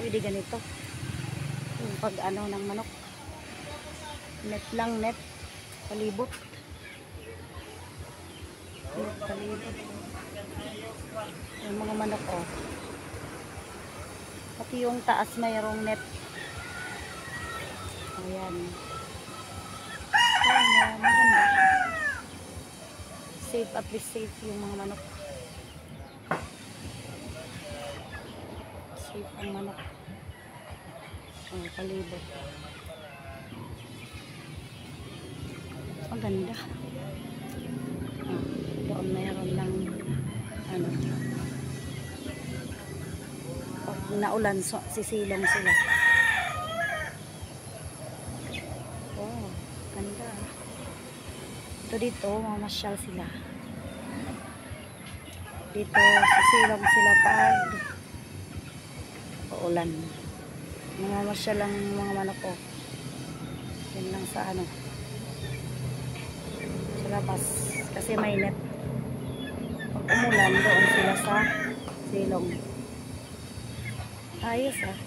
pwede ganito. Yung pag ano ng manok. Net lang, net. Palibot. Net, palibot. Yung mga manok, oh. Pati yung taas mayroong net. Ayan. Ayan, maganda. Safe, at least safe yung mga manok. Safe ang manok. Oh, palibot. Maganda. Doon mayroon ng ano. Pag naulan, sisilong sila. Oh, ganda. Ito dito, mamasyal sila. Dito, sisilong sila pag uulan. Namamasyal lang mga manok ko. Yan lang sa ano. Sa labas. Kasi may net. Pag umulan, doon sila sa silong. Ayos ah.